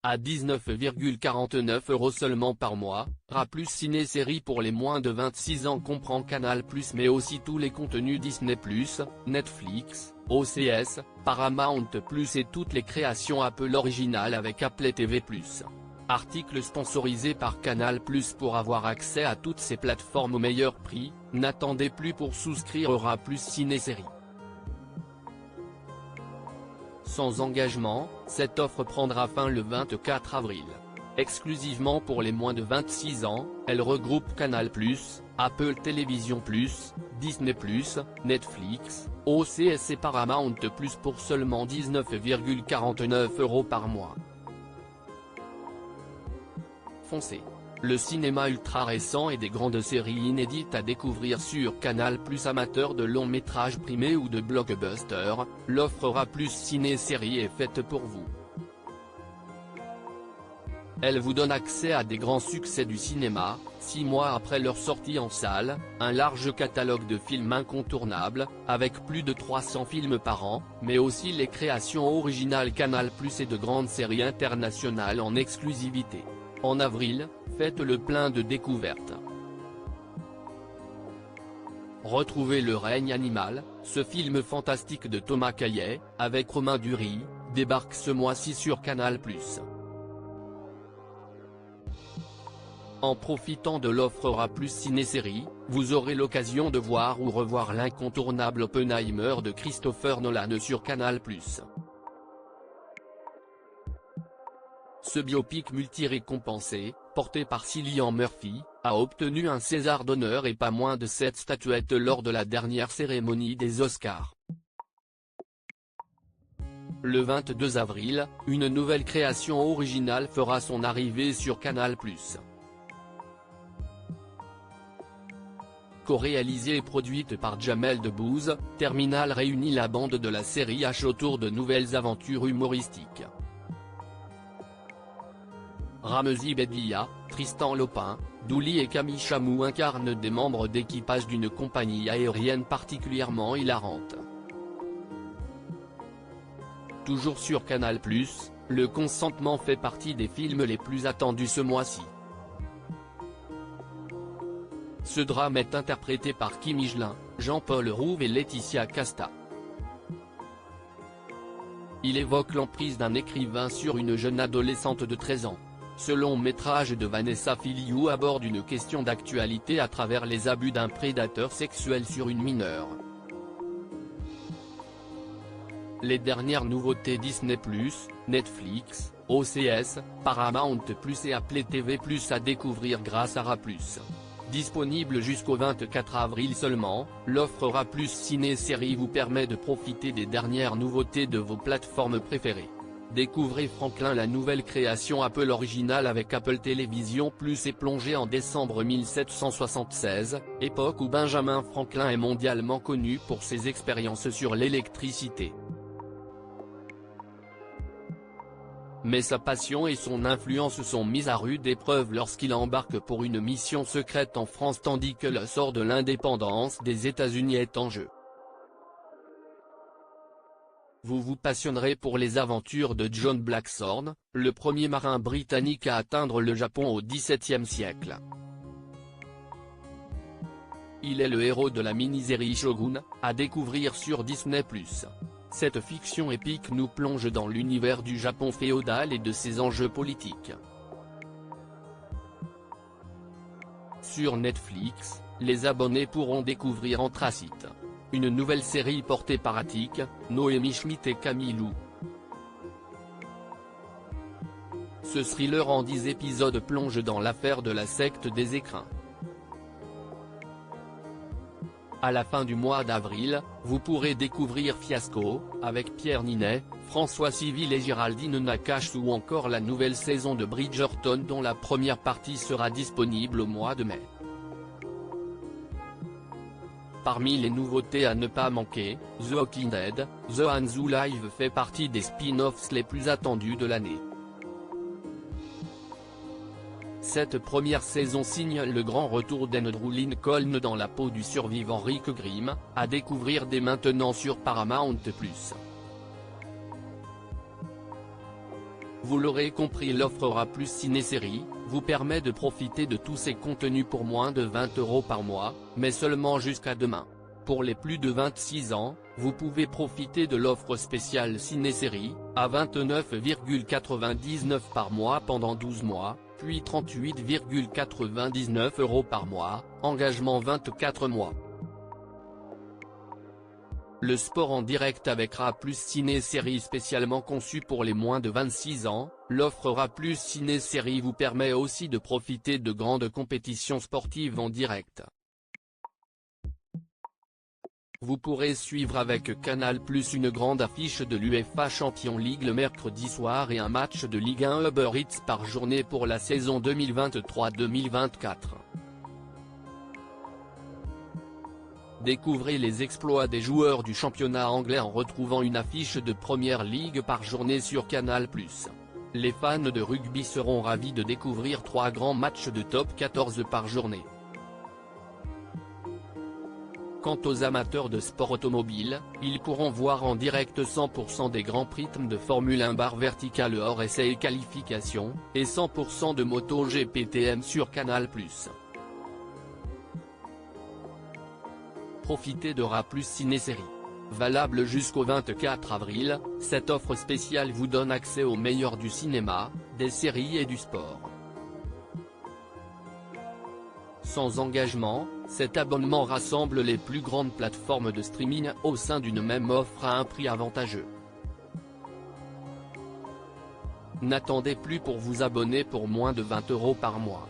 à 19,49 € seulement par mois. Plus ciné-série pour les moins de 26 ans comprend Canal+, mais aussi tous les contenus Disney+, Netflix, OCS, Paramount+, et toutes les créations Apple originales avec Apple TV+. Article sponsorisé par Canal+ pour avoir accès à toutes ces plateformes au meilleur prix, n'attendez plus pour souscrire à Plus Ciné-Série. Sans engagement, cette offre prendra fin le 24 avril. Exclusivement pour les moins de 26 ans, elle regroupe Canal+, Apple Télévision+, Disney+, Netflix, OCS et Paramount+, pour seulement 19,49 € par mois. Foncez. Le cinéma ultra récent et des grandes séries inédites à découvrir sur Canal+. Amateur de longs métrages primés ou de blockbusters, l'offre Plus Ciné-Série est faite pour vous. Elle vous donne accès à des grands succès du cinéma, 6 mois après leur sortie en salle, un large catalogue de films incontournables, avec plus de 300 films par an, mais aussi les créations originales Canal+, et de grandes séries internationales en exclusivité. En avril, faites le plein de découvertes. Retrouvez Le règne animal, ce film fantastique de Thomas Caillet, avec Romain Duris, débarque ce mois-ci sur Canal+. En profitant de l'offre Plus Ciné-Série, vous aurez l'occasion de voir ou revoir l'incontournable Oppenheimer de Christopher Nolan sur Canal+. Ce biopic multi-récompensé, porté par Cillian Murphy, a obtenu un César d'honneur et pas moins de 7 statuettes lors de la dernière cérémonie des Oscars. Le 22 avril, une nouvelle création originale fera son arrivée sur Canal+. Co-réalisée et produite par Jamel Debbouze, Terminal réunit la bande de la série H autour de nouvelles aventures humoristiques. Ramzy Bedia, Tristan Lopin, Douli et Camille Chamou incarnent des membres d'équipage d'une compagnie aérienne particulièrement hilarante. Toujours sur Canal+, Le Consentement fait partie des films les plus attendus ce mois-ci. Ce drame est interprété par Kim Higelin, Jean-Paul Rouve et Laetitia Casta. Il évoque l'emprise d'un écrivain sur une jeune adolescente de 13 ans. Ce long métrage de Vanessa Filiou aborde une question d'actualité à travers les abus d'un prédateur sexuel sur une mineure. Les dernières nouveautés Disney+, Netflix, OCS, Paramount+, et Apple TV+ à découvrir grâce à Plus. Disponible jusqu'au 24 avril seulement, l'offre Plus Ciné-Série vous permet de profiter des dernières nouveautés de vos plateformes préférées. Découvrez Franklin, la nouvelle création Apple originale avec Apple Télévision+, et plongez en décembre 1776, époque où Benjamin Franklin est mondialement connu pour ses expériences sur l'électricité. Mais sa passion et son influence sont mises à rude épreuve lorsqu'il embarque pour une mission secrète en France tandis que le sort de l'indépendance des États-Unis est en jeu. Vous vous passionnerez pour les aventures de John Blackthorne, le premier marin britannique à atteindre le Japon au XVIIe siècle. Il est le héros de la mini-série Shogun, à découvrir sur Disney+. Cette fiction épique nous plonge dans l'univers du Japon féodal et de ses enjeux politiques. Sur Netflix, les abonnés pourront découvrir Anthracite, une nouvelle série portée par Attic, Noémie Schmidt et Camille Lou. Ce thriller en 10 épisodes plonge dans l'affaire de la secte des écrins. À la fin du mois d'avril, vous pourrez découvrir Fiasco, avec Pierre Ninet, François Civil et Géraldine Nakache, ou encore la nouvelle saison de Bridgerton dont la première partie sera disponible au mois de mai. Parmi les nouveautés à ne pas manquer, The Walking Dead, The Hanzo Live fait partie des spin-offs les plus attendus de l'année. Cette première saison signe le grand retour d'Andrew Lincoln dans la peau du survivant Rick Grimm, à découvrir dès maintenant sur Paramount+. Vous l'aurez compris, l'offre A+ Ciné-Série vous permet de profiter de tous ces contenus pour moins de 20 € par mois, mais seulement jusqu'à demain. Pour les plus de 26 ans, vous pouvez profiter de l'offre spéciale Ciné-Série, à 29,99 € par mois pendant 12 mois, puis 38,99 € par mois, engagement 24 mois. Le sport en direct avec A+ Ciné-Série spécialement conçu pour les moins de 26 ans, l'offre A+ Ciné-Série vous permet aussi de profiter de grandes compétitions sportives en direct. Vous pourrez suivre avec Canal+ une grande affiche de l'UEFA Champions League le mercredi soir et un match de Ligue 1 Uber Eats par journée pour la saison 2023-2024. Découvrez les exploits des joueurs du championnat anglais en retrouvant une affiche de Premier League par journée sur Canal+. Les fans de rugby seront ravis de découvrir 3 grands matchs de top 14 par journée. Quant aux amateurs de sport automobile, ils pourront voir en direct 100% des grands prix de Formule 1 barre verticale hors essai et qualification, et 100% de MotoGP TM sur Canal+. Profitez de A+ Ciné-Série. Valable jusqu'au 24 avril, cette offre spéciale vous donne accès au meilleur du cinéma, des séries et du sport. Sans engagement, cet abonnement rassemble les plus grandes plateformes de streaming au sein d'une même offre à un prix avantageux. N'attendez plus pour vous abonner pour moins de 20 € par mois.